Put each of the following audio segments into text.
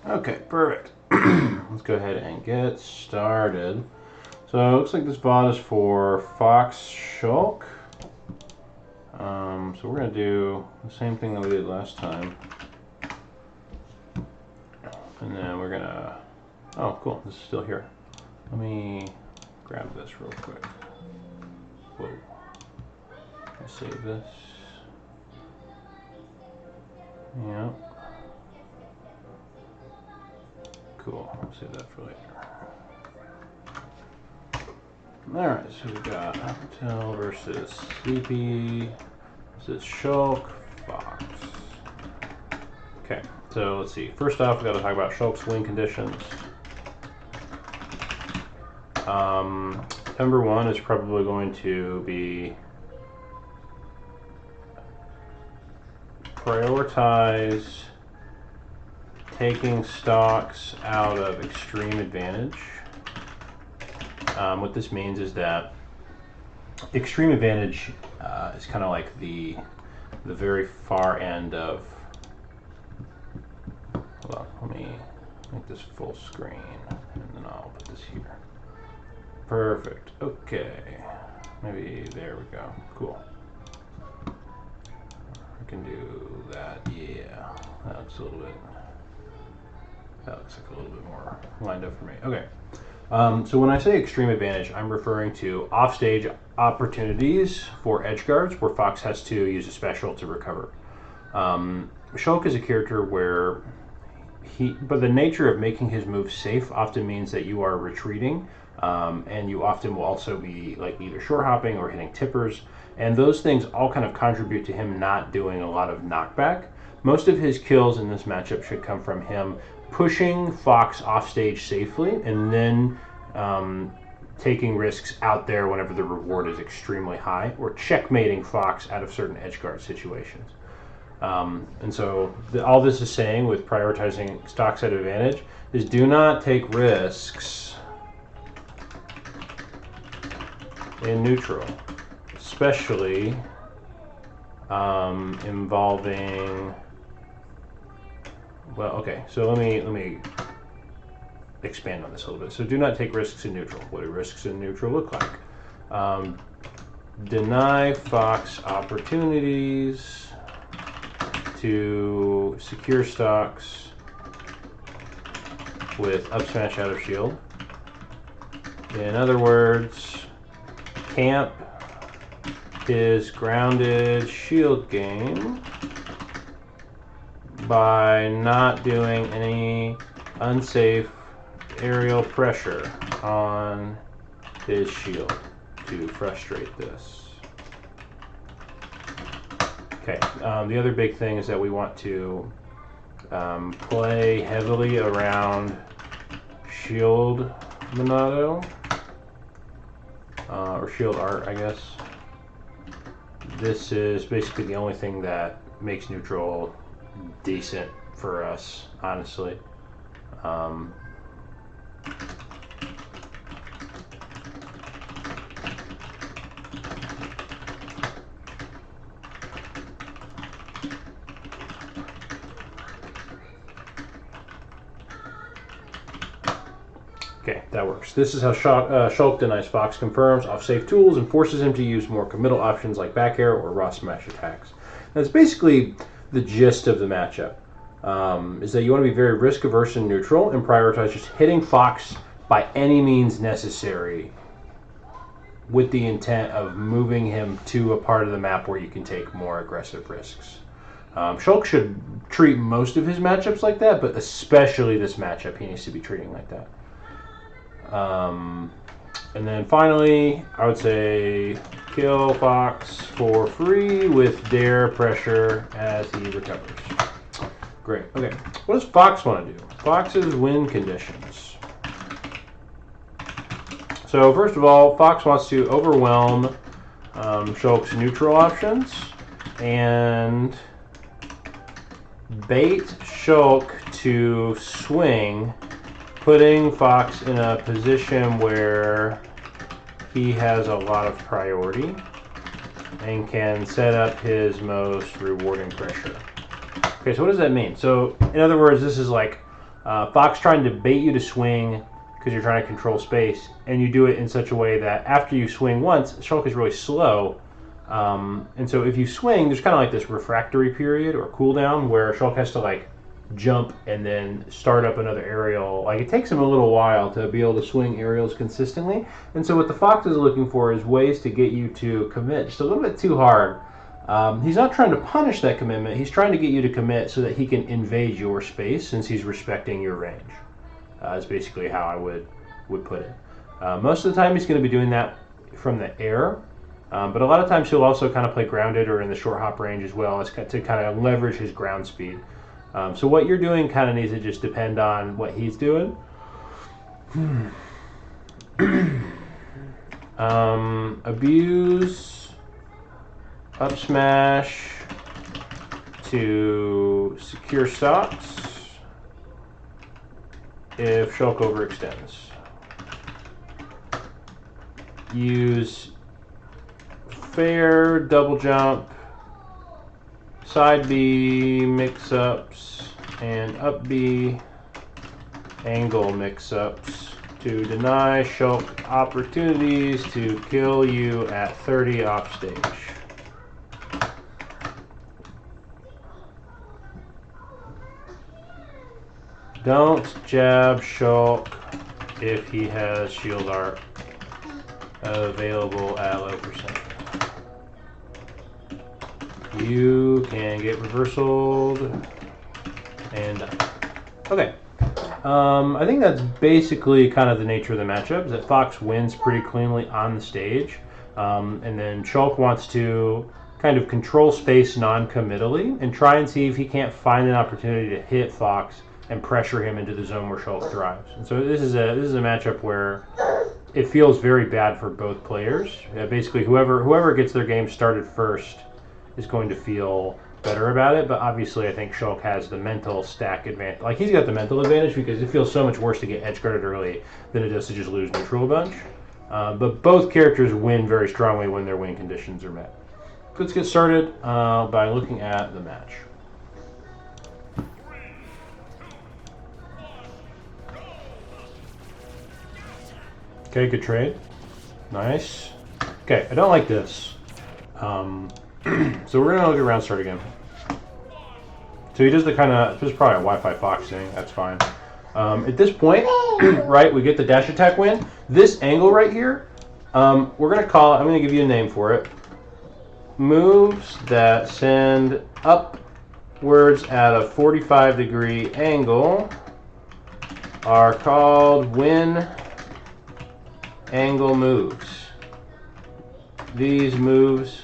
Okay, perfect. Let's go ahead and get started. So it looks like this VOD is for Fox Shulk. So we're going to do the same thing that we did last time. And then we're going to... Oh, cool. This is still here. Let me grab this real quick. Whoa. I save this. Yeah. Cool. I'll save that for later. Alright, so we got Hotel versus Sleepy. This is Shulk, Fox. Okay, so let's see. First off, we got to talk about Shulk's win conditions. Number one is probably going to be prioritize taking stocks out of extreme advantage. What this means is that extreme advantage is kind of like the very far end of. Hold on, let me make this full screen, and then I'll put this here. Perfect. Okay, maybe there we go. Cool. I can do that. Yeah, that looks a little bit. That looks like a little bit more lined up for me. Okay. So when I say extreme advantage, I'm referring to offstage opportunities for edge guards where Fox has to use a special to recover. Shulk is a character where but the nature of making his moves safe often means that you are retreating, and you often will also be like either short hopping or hitting tippers, and those things all kind of contribute to him not doing a lot of knockback. Most of his kills in this matchup should come from him pushing Fox off stage safely and then taking risks out there whenever the reward is extremely high, or checkmating Fox out of certain edge guard situations. And so all this is saying with prioritizing stocks at advantage is do not take risks in neutral, especially involving. Well, okay, so let me expand on this a little bit. So do not take risks in neutral. What do risks in neutral look like? Deny Fox opportunities to secure stocks with up smash out of shield. In other words, camp his grounded shield game by not doing any unsafe aerial pressure on his shield to frustrate this. Okay, the other big thing is that we want to play heavily around shield Monado, or shield art, I guess. This is basically the only thing that makes neutral decent for us, honestly. Okay, that works. This is how Shulk denies Fox, confirms off safe tools, and forces him to use more committal options like back air or raw smash attacks. That's basically the gist of the matchup, is that you want to be very risk averse in neutral and prioritize just hitting Fox by any means necessary with the intent of moving him to a part of the map where you can take more aggressive risks. Shulk should treat most of his matchups like that, but especially this matchup he needs to be treating like that. And then finally, I would say kill Fox for free with dare pressure as he recovers. Great. Okay. What does Fox want to do? Fox's win conditions. So first of all, Fox wants to overwhelm Shulk's neutral options and bait Shulk to swing, putting Fox in a position where he has a lot of priority and can set up his most rewarding pressure. Okay, so what does that mean? So in other words, this is like Fox trying to bait you to swing because you're trying to control space, and you do it in such a way that after you swing once, Shulk is really slow. And so if you swing, there's kind of like this refractory period or cooldown where Shulk has to like jump and then start up another aerial. Like it takes him a little while to be able to swing aerials consistently. And so what the Fox is looking for is ways to get you to commit just a little bit too hard. He's not trying to punish that commitment. He's trying to get you to commit so that he can invade your space since he's respecting your range. Is basically how I would put it. Most of the time he's going to be doing that from the air. But a lot of times he'll also kind of play grounded or in the short hop range as well as to kind of leverage his ground speed. So what you're doing kind of needs to just depend on what he's doing. Abuse, up smash to secure stocks if Shulk overextends. Use fair double jump, side B mix-ups, and up B angle mix-ups to deny Shulk opportunities to kill you at 30 off stage. Don't jab Shulk if he has shield art available at low percent. You can get reversaled and done. Okay. I think that's basically kind of the nature of the matchup, is that Fox wins pretty cleanly on the stage. And then Shulk wants to kind of control space non-committally and try and see if he can't find an opportunity to hit Fox and pressure him into the zone where Shulk thrives. And so this is a matchup where it feels very bad for both players. Basically, whoever gets their game started first is going to feel better about it, but obviously I think Shulk has the mental stack advantage. Like, he's got the mental advantage because it feels so much worse to get edge guarded early than it does to just lose neutral a bunch. But both characters win very strongly when their win conditions are met. Let's get started by looking at the match. Okay, good trade. Nice. Okay, I don't like this. So we're going to look at round start again. So he does the kind of, this is probably a Wi-Fi Fox thing, that's fine. At this point, right, we get the dash attack win. This angle right here, we're going to call it, I'm going to give you a name for it. Moves that send upwards at a 45-degree angle are called win angle moves. These moves,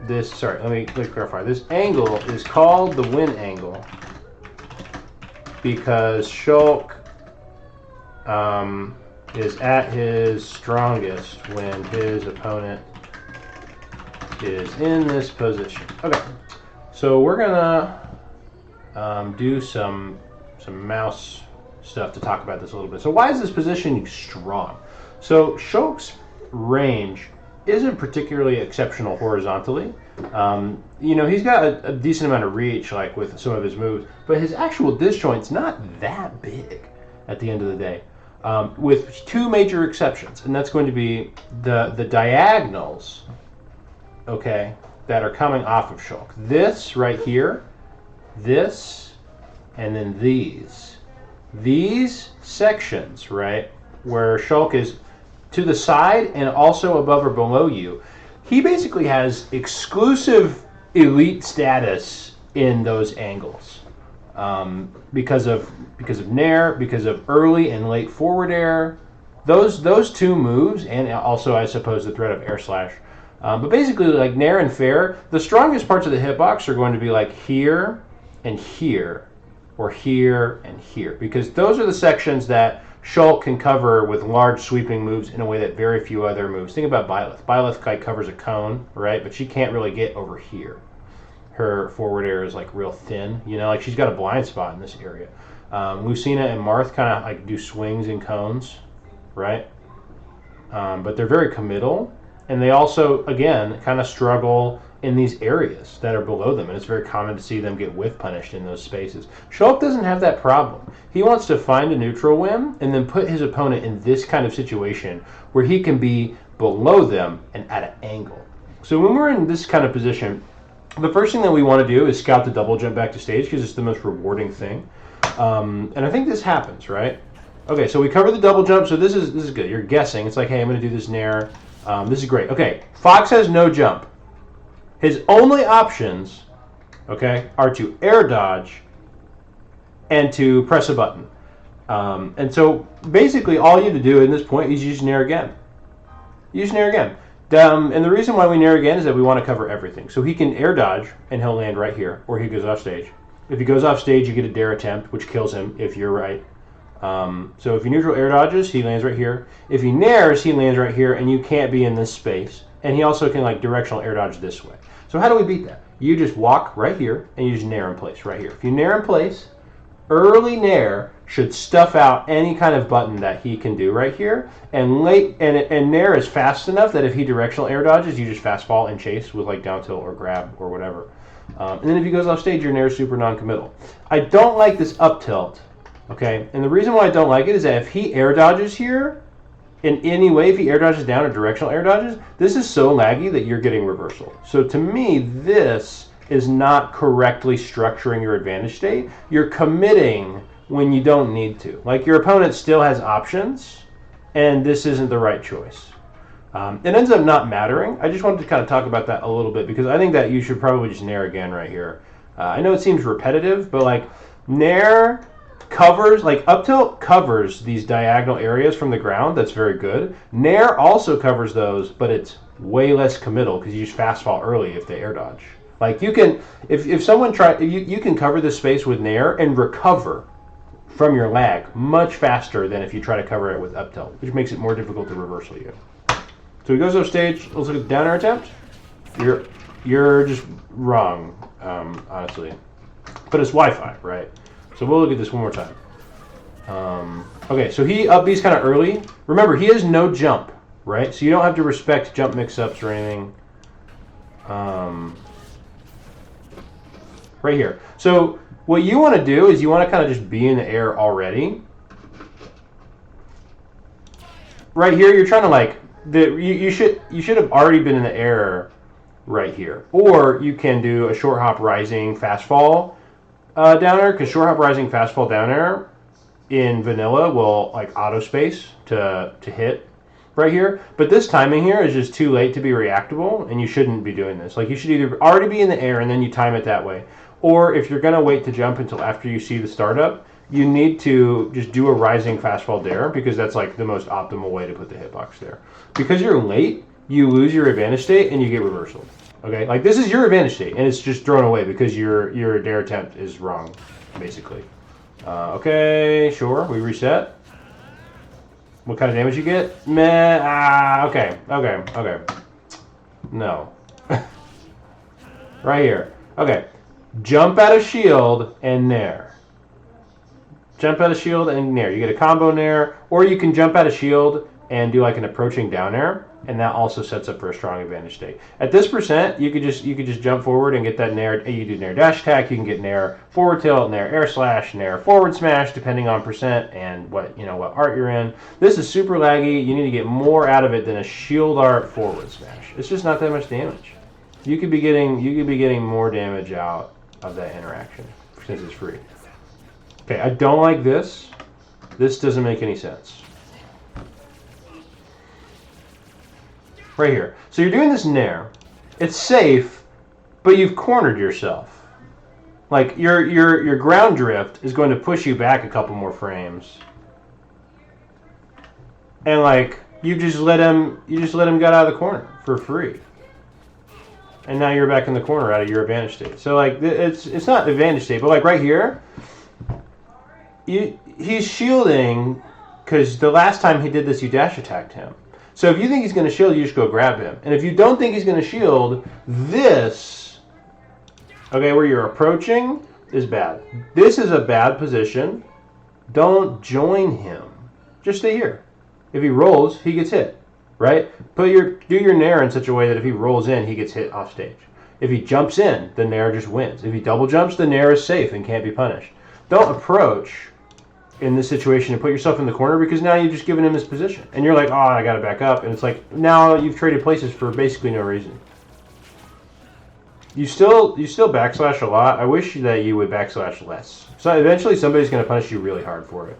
let me clarify. This angle is called the win angle because Shulk is at his strongest when his opponent is in this position. Okay, so we're gonna do some mouse stuff to talk about this a little bit. So why is this positioning strong? So Shulk's range isn't particularly exceptional horizontally. He's got a decent amount of reach, like with some of his moves, but his actual disjoint's not that big at the end of the day, with two major exceptions, and that's going to be the diagonals, okay, that are coming off of Shulk. This right here, this, and then these. These sections, right, where Shulk is to the side and also above or below you, he basically has exclusive elite status in those angles because of Nair, because of early and late forward air. Those two moves, and also I suppose the threat of air slash. But basically, like Nair and fair, the strongest parts of the hitbox are going to be like here and here, or here and here, because those are the sections that Shulk can cover with large sweeping moves in a way that very few other moves. Think about Byleth. Byleth covers a cone, right? But she can't really get over here. Her forward air is like real thin, like she's got a blind spot in this area. Lucina and Marth kind of like do swings and cones, right? But they're very committal, and they also, again, kind of struggle in these areas that are below them, and it's very common to see them get whiff punished in those spaces. Shulk doesn't have that problem. He wants to find a neutral whim and then put his opponent in this kind of situation where he can be below them and at an angle. So when we're in this kind of position, the first thing that we want to do is scout the double jump back to stage because it's the most rewarding thing. And I think this happens, right? Okay, so we cover the double jump, so this is good. You're guessing. It's like, hey, I'm going to do this nair. This is great. Okay, Fox has no jump. His only options, okay, are to air dodge and to press a button. And so basically all you have to do at this point is use nair again. Use nair again. And the reason why we nair again is that we want to cover everything. So he can air dodge and he'll land right here, or he goes off stage. If he goes off stage, you get a dare attempt, which kills him if you're right. So if he neutral air dodges, he lands right here. If he nairs, he lands right here, and you can't be in this space. And he also can like directional air dodge this way. So how do we beat that? You just walk right here, and you just nair in place right here. If you nair in place, early nair should stuff out any kind of button that he can do right here. And nair is fast enough that if he directional air dodges, you just fast fall and chase with like down tilt or grab or whatever. And then if he goes off stage, your nair is super non-committal. I don't like this up tilt. Okay, and the reason why I don't like it is that if he air dodges here, in any way, if he air dodges down or directional air dodges, this is so laggy that you're getting reversal. So to me, this is not correctly structuring your advantage state. You're committing when you don't need to. Like your opponent still has options, and this isn't the right choice. It ends up not mattering. I just wanted to kind of talk about that a little bit because I think that you should probably just nair again right here. I know it seems repetitive, but like nair covers, like up tilt covers these diagonal areas from the ground. That's very good. Nair also covers those, but it's way less committal because you just fast fall early if they air dodge. Like you can, if someone you can cover this space with nair and recover from your lag much faster than if you try to cover it with up tilt, which makes it more difficult to reversal you. So he goes off stage. Let's look at the down air attempt. You're just wrong, honestly. But it's Wi-Fi, right? So we'll look at this one more time. Okay, so he up B's kind of early. Remember, he has no jump, right? So you don't have to respect jump mix-ups or anything. Right here. So what you want to do is you want to kind of just be in the air already. Right here, you're trying to like you should have already been in the air right here, or you can do a short hop rising fast fall down air, because short hop rising fast fall down air in vanilla will like auto space to hit right here. But this timing here is just too late to be reactable, and you shouldn't be doing this. Like you should either already be in the air and then you time it that way, or if you're gonna wait to jump until after you see the startup, you need to just do a rising fast fall dare, because that's like the most optimal way to put the hitbox there. Because you're late, you lose your advantage state and you get reversal. Okay, like this is your advantage state and it's just thrown away because your dare attempt is wrong, basically. Okay, sure, we reset. What kind of damage you get? Meh, okay. No. Right here. Okay, jump out of shield and nair. Jump out of shield and nair. You get a combo nair, or you can jump out of shield and do like an approaching down air, and that also sets up for a strong advantage state. At this percent, you could just jump forward and get that nair. You do nair dash attack, you can get nair forward tilt, nair air slash, nair forward smash, depending on percent and what art you're in. This is super laggy. You need to get more out of it than a shield art forward smash. It's just not that much damage. You could be getting more damage out of that interaction since it's free. Okay, I don't like this. This doesn't make any sense. Right here. So you're doing this nair. It's safe, but you've cornered yourself. Like your ground drift is going to push you back a couple more frames. And like you just let him get out of the corner for free. And now you're back in the corner out of your advantage state. So like it's not advantage state, but like right here, he's shielding because the last time he did this, you dash attacked him. So if you think he's going to shield, you just go grab him. And if you don't think he's going to shield, this, okay, where you're approaching is bad. This is a bad position. Don't join him. Just stay here. If he rolls, he gets hit, right? Do your nair in such a way that if he rolls in, he gets hit off stage. If he jumps in, the Nair just wins. If he double jumps, the Nair is safe and can't be punished. Don't approach in this situation and put yourself in the corner, because now you've just given him his position. And you're like, oh, I got to back up. And it's like, now you've traded places for basically no reason. You still backslash a lot. I wish that you would backslash less. So eventually somebody's going to punish you really hard for it.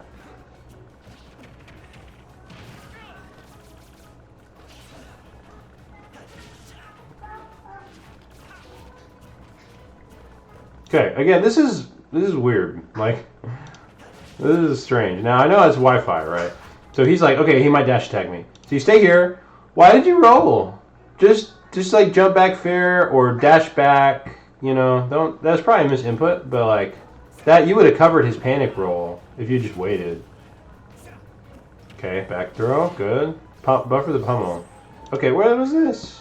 Okay, again, this is weird. Like, this is strange. Now, I know it's Wi-Fi, right? So he's like, okay, he might dash attack me. So you stay here. Why did you roll? Just like jump back fair or dash back. You know, that's probably a misinput, but like that, you would have covered his panic roll if you just waited. Okay, back throw, good. Buffer the pummel. Okay, where was this?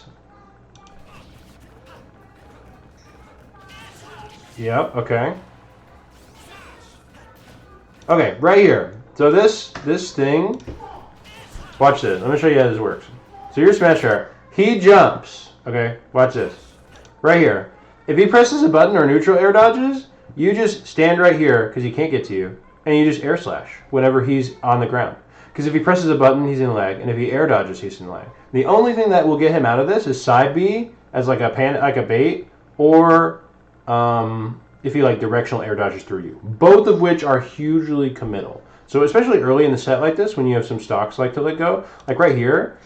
Yep, okay. Okay, right here. So this thing, watch this. Let me show you how this works. So your smash guard, he jumps. Okay, watch this. Right here. If he presses a button or neutral air dodges, you just stand right here because he can't get to you, and you just air slash whenever he's on the ground. Because if he presses a button, he's in lag, and if he air dodges, he's in lag. The only thing that will get him out of this is side B as like a bait, or if he like directional air dodges through you. Both of which are hugely committal. So especially early in the set like this, when you have some stocks like to let go, like right here,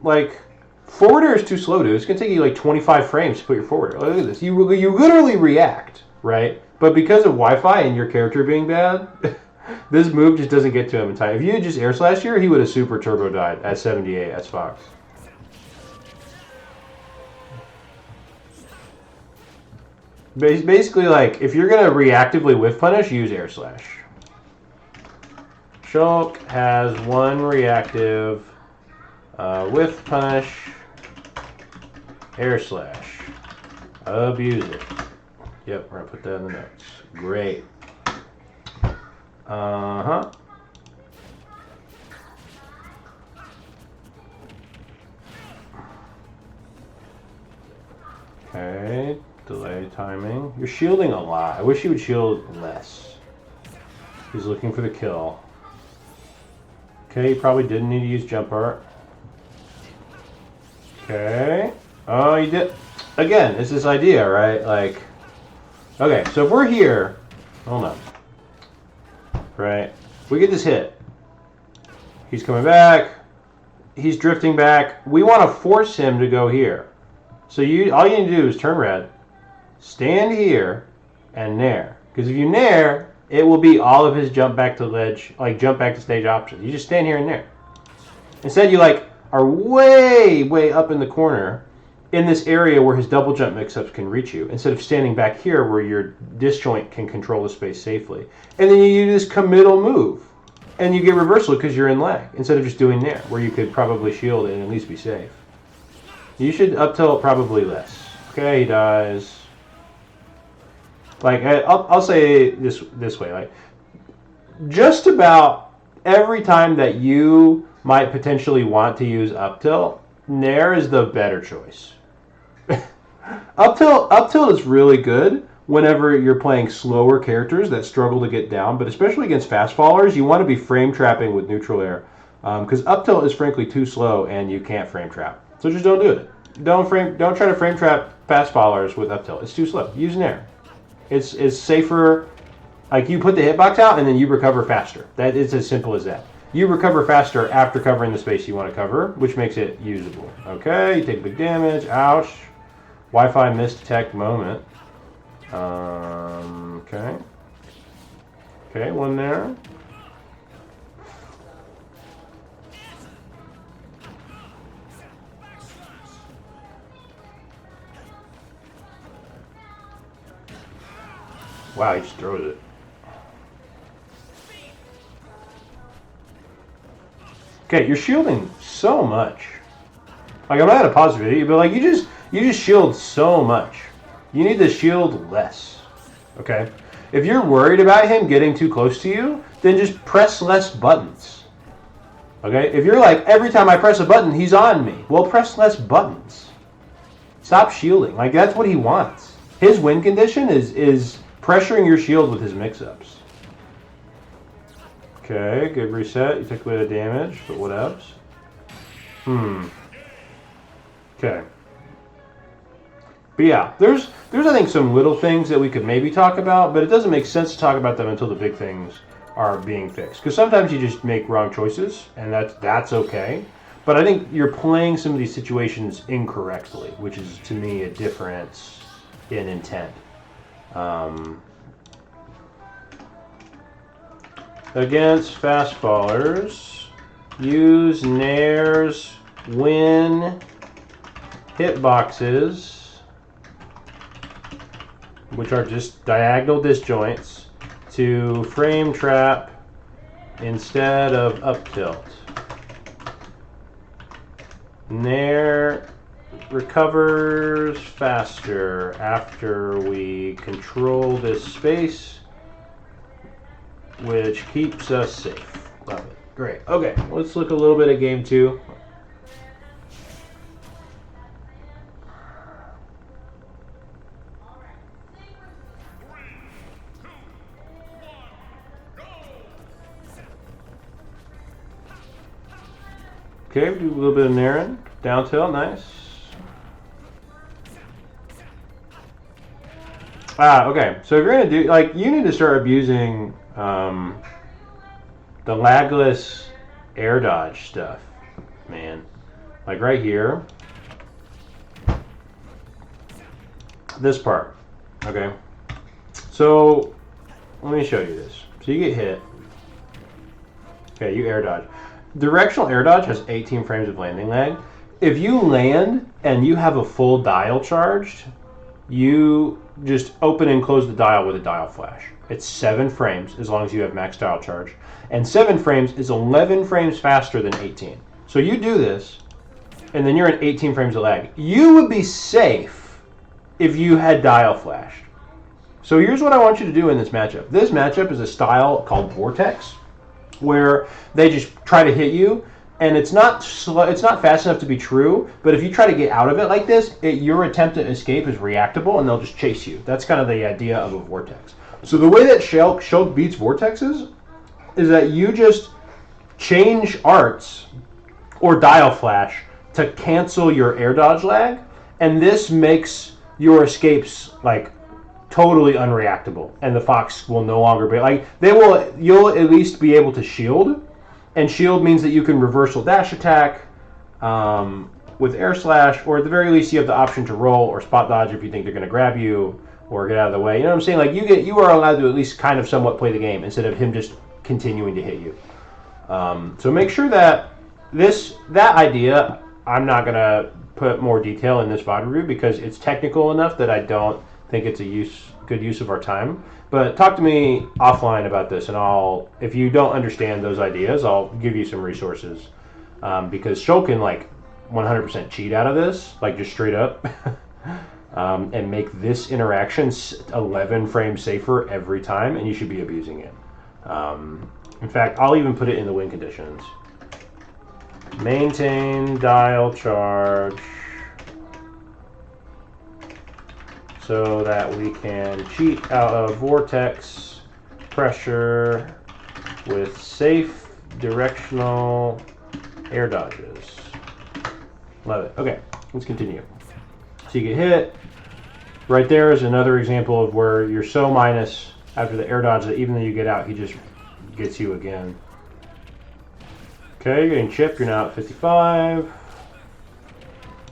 like forward air is too slow, dude. It's gonna take you like 25 frames to put your forward air. Look at this. You literally react, right? But because of Wi-Fi and your character being bad, this move just doesn't get to him in time. If you had just air slashed here, he would have super turbo died at 78 as Fox. Basically, like, if you're going to reactively whiff punish, use air slash. Shulk has one reactive whiff punish, air slash. Abuse it. Yep, we're going to put that in the notes. Great. Uh-huh. Okay. Delay timing. You're shielding a lot. I wish you would shield less. He's looking for the kill. Okay, you probably didn't need to use jump art. Okay. Oh, you did. Again, it's this idea, right? Like, okay, so if we're here, hold on. Right? We get this hit. He's coming back. He's drifting back. We want to force him to go here. So all you need to do is turn red. Stand here and nair. Because if you nair, it will be all of his jump back to ledge, like jump back to stage options. You just stand here and nair. Instead, you like are way, way up in the corner in this area where his double jump mix-ups can reach you, instead of standing back here where your disjoint can control the space safely. And then you do this committal move, and you get reversal because you're in lag, instead of just doing nair, where you could probably shield and at least be safe. You should up tilt probably less. Okay, he dies. Like, I'll say this way, like, just about every time that you might potentially want to use up tilt, nair is the better choice. Up tilt is really good whenever you're playing slower characters that struggle to get down, but especially against fast fallers, you want to be frame trapping with neutral air, because up tilt is frankly too slow and you can't frame trap. So just don't do it. Don't try to frame trap fast fallers with up tilt. It's too slow. Use nair. It's safer. Like, you put the hitbox out and then you recover faster. That is as simple as that. You recover faster after covering the space you want to cover, which makes it usable. Okay, you take big damage. Ouch. Wi-Fi misdetect moment. Okay. Okay, one there. Wow, he just throws it. Okay, you're shielding so much. Like, I'm not gonna pause the video, but like you just shield so much. You need to shield less. Okay? If you're worried about him getting too close to you, then just press less buttons. Okay? If you're like, every time I press a button, he's on me. Well, press less buttons. Stop shielding. Like, that's what he wants. His win condition is pressuring your shield with his mix-ups. Okay, good reset. You took a bit of damage, but what else? Okay. But yeah, there's I think some little things that we could maybe talk about, but it doesn't make sense to talk about them until the big things are being fixed. Because sometimes you just make wrong choices, and that's okay. But I think you're playing some of these situations incorrectly, which is, to me, a difference in intent. Against fast fallers, use Nair's win hitboxes, which are just diagonal disjoints, to frame trap instead of up tilt. Nair recovers faster after we control this space, which keeps us safe. Love it. Great. Okay, let's look a little bit at game 2. Okay, do a little bit of Naren. Down tilt, nice. Okay. So if you're going to do, like, you need to start abusing the lagless air dodge stuff, man. Like right here. This part. Okay. So, let me show you this. So you get hit. Okay, you air dodge. Directional air dodge has 18 frames of landing lag. If you land and you have a full dial charged, you just open and close the dial with a dial flash. It's 7 frames as long as you have max dial charge. And 7 frames is 11 frames faster than 18. So you do this, and then you're at 18 frames of lag. You would be safe if you had dial flashed. So here's what I want you to do in this matchup. This matchup is a style called Vortex, where they just try to hit you, and it's not fast enough to be true, but if you try to get out of it like this, your attempt to escape is reactable, and they'll just chase you. That's kind of the idea of a Vortex. So the way that Shulk beats Vortexes is that you just change arts or dial flash to cancel your air dodge lag, and this makes your escapes like totally unreactable, and the Fox will no longer be like you'll at least be able to shield, and shield means that you can reversal dash attack with air slash, or at the very least you have the option to roll or spot dodge if you think they're going to grab you or get out of the way. You know what I'm saying? Like you are allowed to at least kind of somewhat play the game instead of him just continuing to hit you. So make sure that that idea, I'm not going to put more detail in this VOD review because it's technical enough that I don't think it's a good use of our time. But talk to me offline about this, and if you don't understand those ideas, I'll give you some resources. Because Shulk can like 100% cheat out of this, like just straight up, and make this interaction 11 frames safer every time, and you should be abusing it. In fact, I'll even put it in the win conditions. Maintain dial charge so that we can cheat out of Vortex pressure with safe directional air dodges. Love it. Okay, let's continue. So you get hit. Right there is another example of where you're so minus after the air dodge that even though you get out, he just gets you again. Okay, you're getting chipped. You're now at 55.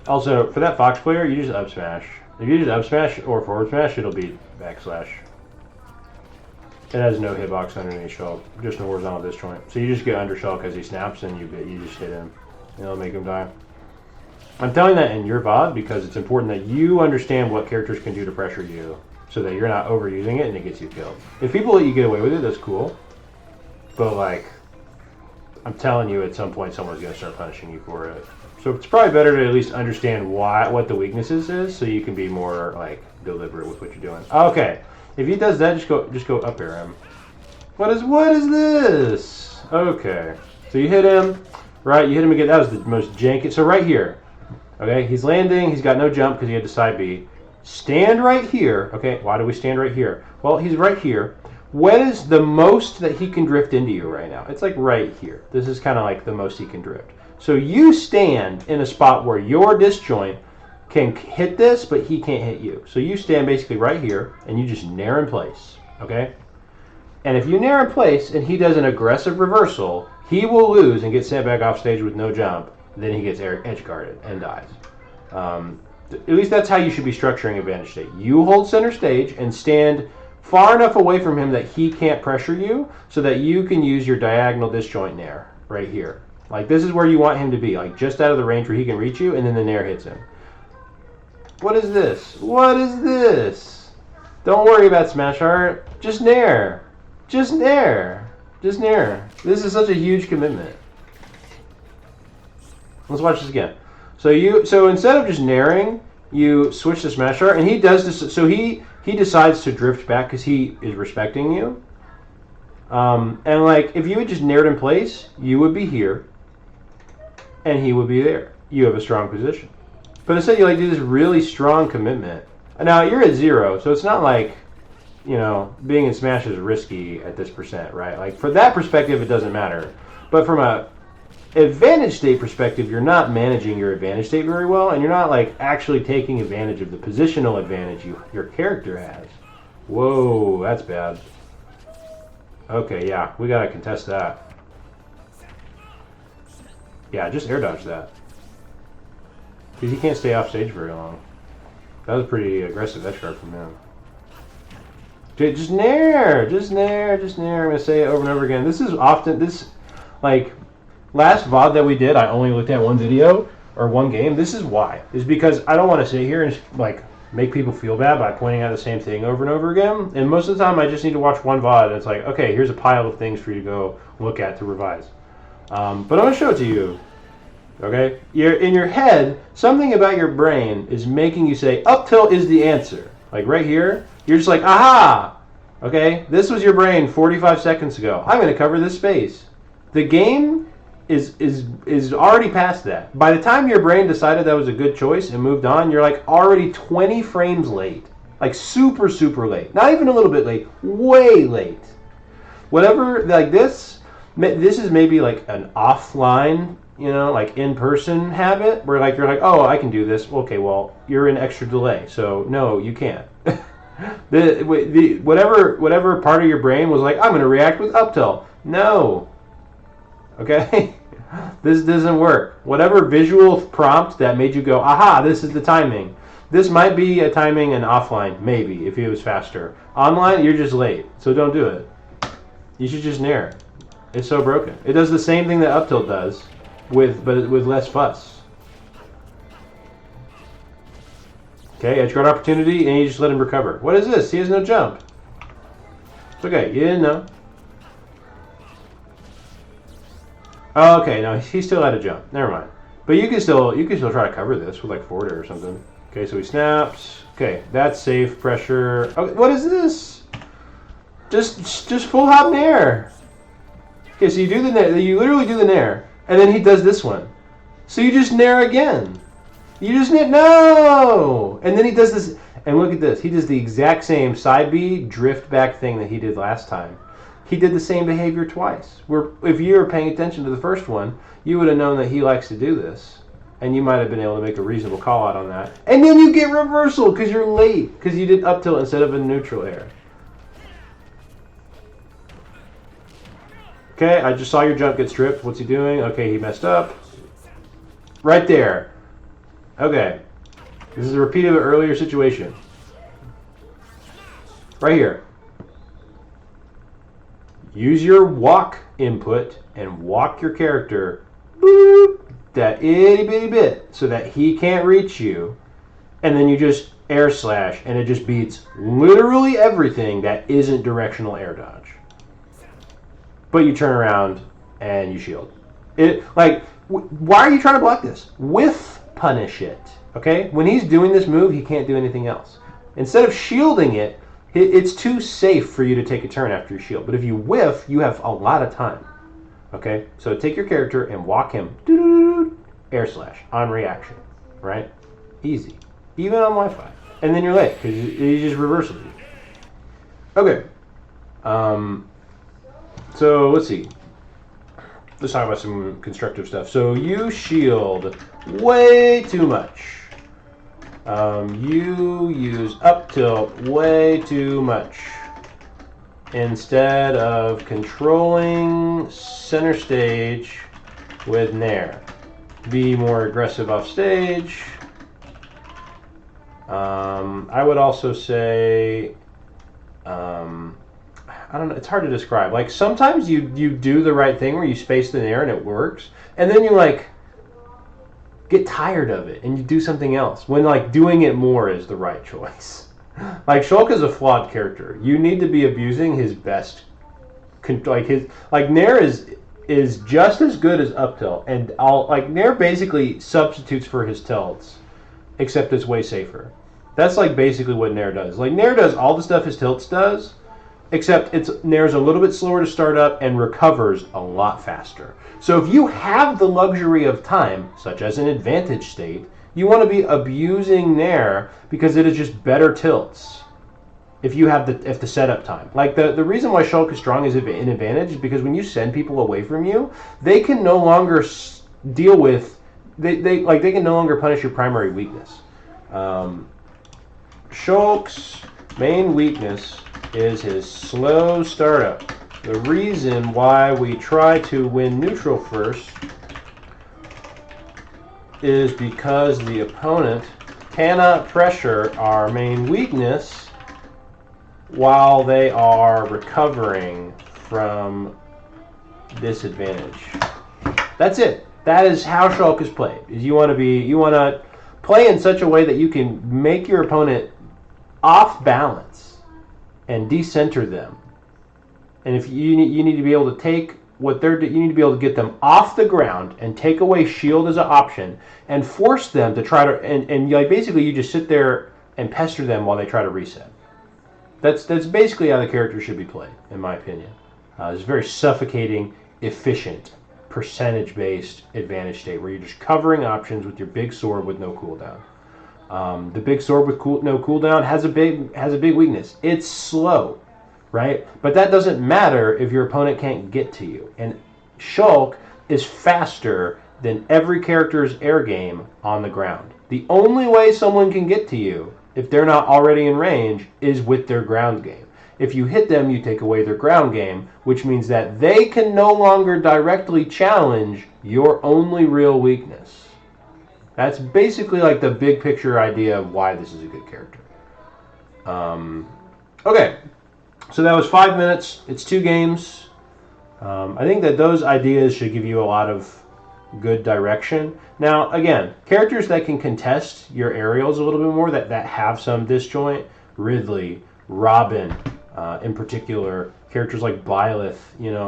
Also, for that Fox player, you just up smash. If you just up smash or forward smash, it'll be backslash. It has no hitbox underneath Shulk, just a horizontal disjoint. So you just get under Shulk as he snaps, and you just hit him. And it'll make him die. I'm telling that in your VOD because it's important that you understand what characters can do to pressure you, so that you're not overusing it and it gets you killed. If people let you get away with it, that's cool. But like, I'm telling you, at some point, someone's gonna start punishing you for it. So it's probably better to at least understand what the weaknesses is, so you can be more like deliberate with what you're doing. Okay, if he does that, just go up air him. What is this? Okay, so you hit him, right? You hit him again. That was the most janky. So right here, Okay, he's landing. He's got no jump because he had to side B. Stand right here. Okay, why do we stand right here? Well, he's right here. What is the most that he can drift into you right now? It's like right here. This is kind of like the most he can drift. So you stand in a spot where your disjoint can hit this, but he can't hit you. So you stand basically right here, and you just nair in place, okay? And if you nair in place and he does an aggressive reversal, he will lose and get sent back off stage with no jump. Then he gets edge guarded and dies. At least that's how you should be structuring advantage state. You hold center stage and stand far enough away from him that he can't pressure you so that you can use your diagonal disjoint nair right here. Like this is where you want him to be, like just out of the range where he can reach you, and then the nair hits him. What is this? What is this? Don't worry about smash art. Just nair. Just nair. Just nair. This is such a huge commitment. Let's watch this again. So instead of just nairing, you switch to smash art, and he does this. So he decides to drift back because he is respecting you. And like if you had just naired in place, you would be here, and he would be there. You have a strong position. But instead, you like do this really strong commitment. Now you're at 0, so it's not like, you know, being in smash is risky at this percent, right? Like for that perspective, it doesn't matter. But from a advantage state perspective, you're not managing your advantage state very well, and you're not like actually taking advantage of the positional advantage your character has. Whoa, that's bad. Okay, yeah, we gotta contest that. Yeah, just air dodge that. Because he can't stay off stage very long. That was a pretty aggressive edge guard from him. Just nair! Just nair! Just nair! I'm going to say it over and over again. This is often, like, last VOD that we did, I only looked at one video, or one game. This is why. Is because I don't want to sit here and, like, make people feel bad by pointing out the same thing over and over again. And most of the time, I just need to watch one VOD, and it's like, okay, here's a pile of things for you to go look at to revise. But I'm going to show it to you. Okay? In your head, something about your brain is making you say, up tilt is the answer. Like right here, you're just like, aha! Okay? This was your brain 45 seconds ago. I'm going to cover this space. The game is already past that. By the time your brain decided that was a good choice and moved on, you're like already 20 frames late. Like super, super late. Not even a little bit late. Way late. Whatever, like this is maybe like an offline, you know, like in-person habit where like you're like, oh, I can do this. Okay, well, you're in extra delay, so no, you can't. Whatever part of your brain was like, I'm going to react with up tilt. No. Okay? This doesn't work. Whatever visual prompt that made you go, aha, this is the timing. This might be a timing and offline, maybe, if it was faster. Online, you're just late, so don't do it. You should just nair. It's so broken. It does the same thing that up tilt does, but with less fuss. Okay, edge guard opportunity, and you just let him recover. What is this? He has no jump. It's okay, you didn't know. Oh, okay, no, he still had a jump. Never mind. But you can still try to cover this with like forward or something. Okay, so he snaps. Okay, that's safe pressure. Okay, what is this? Just full hop nair. Okay, so you do the nair. You literally do the nair, and then he does this one. So you just nair again. You just nair. No! And then he does this. And look at this. He does the exact same side B drift back thing that he did last time. He did the same behavior twice. Where if you were paying attention to the first one, you would have known that he likes to do this. And you might have been able to make a reasonable call out on that. And then you get reversal because you're late. Because you did up tilt instead of a neutral air. Okay, I just saw your jump get stripped. What's he doing? Okay, he messed up. Right there. Okay. This is a repeat of an earlier situation. Right here. Use your walk input and walk your character boop, that itty bitty bit so that he can't reach you. And then you just air slash and it just beats literally everything that isn't directional air dodge. But you turn around and you shield. Why are you trying to block this? Whiff punish it. Okay? When he's doing this move, he can't do anything else. Instead of shielding it, it's too safe for you to take a turn after you shield. But if you whiff, you have a lot of time. Okay? So take your character and walk him. Air slash on reaction. right? Easy. Even on Wi-Fi. And then you're late because you just reverse it. Okay. So let's see. Let's talk about some constructive stuff. So you shield way too much. You use up tilt way too much. Instead of controlling center stage with Nair. Be more aggressive off stage. I would also say, I don't know, it's hard to describe. Like sometimes you do the right thing where you space the Nair and it works, and then you like get tired of it and you do something else when like doing it more is the right choice. Like Shulk is a flawed character. You need to be abusing his best, like Nair is just as good as up tilt, and Nair basically substitutes for his tilts, except it's way safer. That's like basically what Nair does. Like Nair does all the stuff his tilts does, except Nair's a little bit slower to start up and recovers a lot faster. So if you have the luxury of time, such as an advantage state, you want to be abusing Nair because it is just better tilts. If you have the setup time, like the reason why Shulk is strong is an advantage is because when you send people away from you, they can no longer deal with they can no longer punish your primary weakness. Shulk's main weakness is his slow startup. The reason why we try to win neutral first is because the opponent cannot pressure our main weakness while they are recovering from disadvantage. That's it. That is how Shulk is played. Is you want to play in such a way that you can make your opponent off balance and decenter them. And if you need to be able to take what you need to be able to get them off the ground and take away shield as an option and force them to try to and like basically you just sit there and pester them while they try to reset. That's basically how the character should be played, in my opinion. It's very suffocating, efficient, percentage-based advantage state where you're just covering options with your big sword with no cooldown. The big sword with no cooldown has a big weakness. It's slow, right? But that doesn't matter if your opponent can't get to you. And Shulk is faster than every character's air game on the ground. The only way someone can get to you, if they're not already in range, is with their ground game. If you hit them, you take away their ground game, which means that they can no longer directly challenge your only real weakness. That's basically like the big picture idea of why this is a good character. Okay, so that was 5 minutes. It's 2 games. I think that those ideas should give you a lot of good direction. Now, again, characters that can contest your aerials a little bit more, that have some disjoint, Ridley, Robin, in particular, characters like Byleth,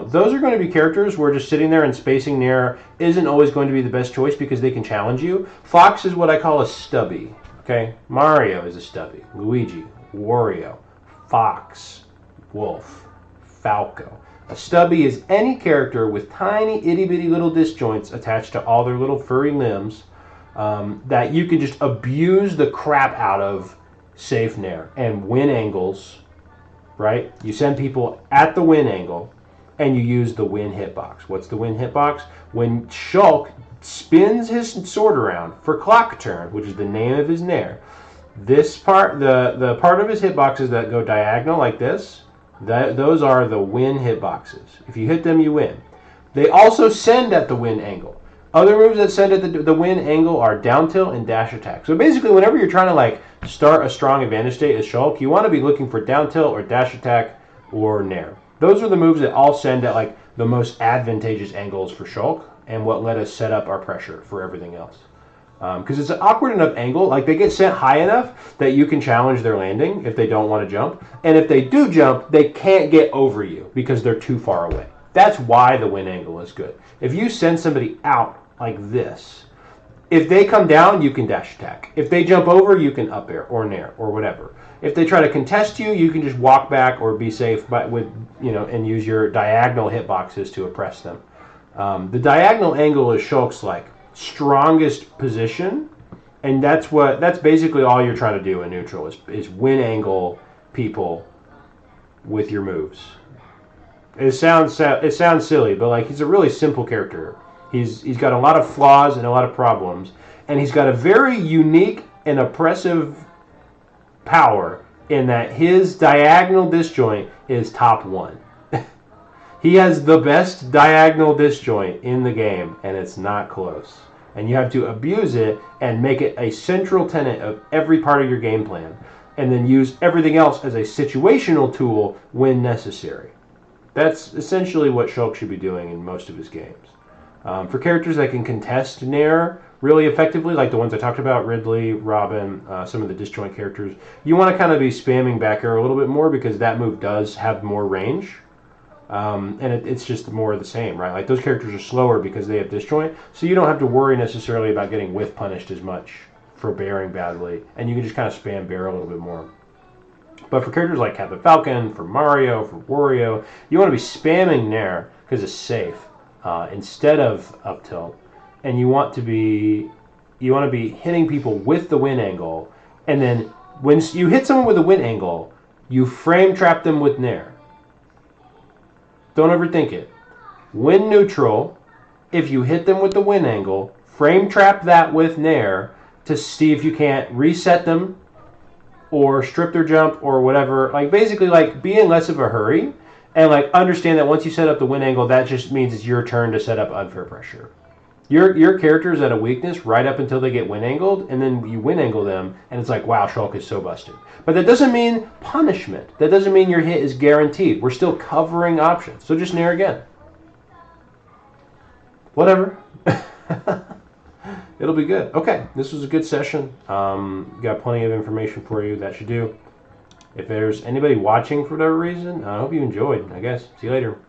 those are going to be characters where just sitting there and spacing near isn't always going to be the best choice because they can challenge you. Fox is what I call a stubby, okay? Mario is a stubby. Luigi, Wario, Fox, Wolf, Falco. A stubby is any character with tiny itty-bitty little disjoints attached to all their little furry limbs that you can just abuse the crap out of safe nair and win angles, right? You send people at the win angle and you use the win hitbox. What's the win hitbox? When Shulk spins his sword around for clock turn, which is the name of his nair, this part, the part of his hitboxes that go diagonal like this, those are the win hitboxes. If you hit them, you win. They also send at the win angle. Other moves that send at the win angle are down tilt and dash attack. So basically, whenever you're trying to start a strong advantage state as Shulk, you want to be looking for down tilt or dash attack or nair. Those are the moves that all send at the most advantageous angles for Shulk and what let us set up our pressure for everything else. Because it's an awkward enough angle, they get sent high enough that you can challenge their landing if they don't want to jump. And if they do jump, they can't get over you because they're too far away. That's why the win angle is good. If you send somebody out like this, if they come down, you can dash attack. If they jump over, you can up air or nair or whatever. If they try to contest you, you can just walk back or be safe and use your diagonal hitboxes to oppress them. The diagonal angle is Shulk's strongest position And that's basically all you're trying to do in neutral is win angle people with your moves. It sounds silly, but like he's a really simple character. He's got a lot of flaws and a lot of problems, and he's got a very unique and oppressive power in that his diagonal disjoint is top 1. He has the best diagonal disjoint in the game, and it's not close. And you have to abuse it and make it a central tenet of every part of your game plan, and then use everything else as a situational tool when necessary. That's essentially what Shulk should be doing in most of his games. For characters that can contest Nair really effectively, like the ones I talked about, Ridley, Robin, some of the disjoint characters, you want to kind of be spamming back air a little bit more because that move does have more range. And it's just more of the same, right? Like those characters are slower because they have disjoint, so you don't have to worry necessarily about getting whiff punished as much for bearing badly, and you can just kind of spam bear a little bit more. But for characters like Captain Falcon, for Mario, for Wario, you want to be spamming Nair because it's safe instead of up tilt, and you want to be hitting people with the win angle, and then when you hit someone with a win angle, you frame trap them with Nair. Don't overthink it. Win neutral, if you hit them with the win angle, frame trap that with Nair to see if you can't reset them or strip their jump or whatever. Like basically like be in less of a hurry and like understand that once you set up the win angle, that just means it's your turn to set up unfair pressure. Your character is at a weakness right up until they get win angled, and then you win angle them, and it's like, wow, Shulk is so busted. But that doesn't mean punishment. That doesn't mean your hit is guaranteed. We're still covering options. So just Nair again. Whatever. It'll be good. Okay, this was a good session. Got plenty of information for you. That should do. If there's anybody watching for whatever reason, I hope you enjoyed, I guess. See you later.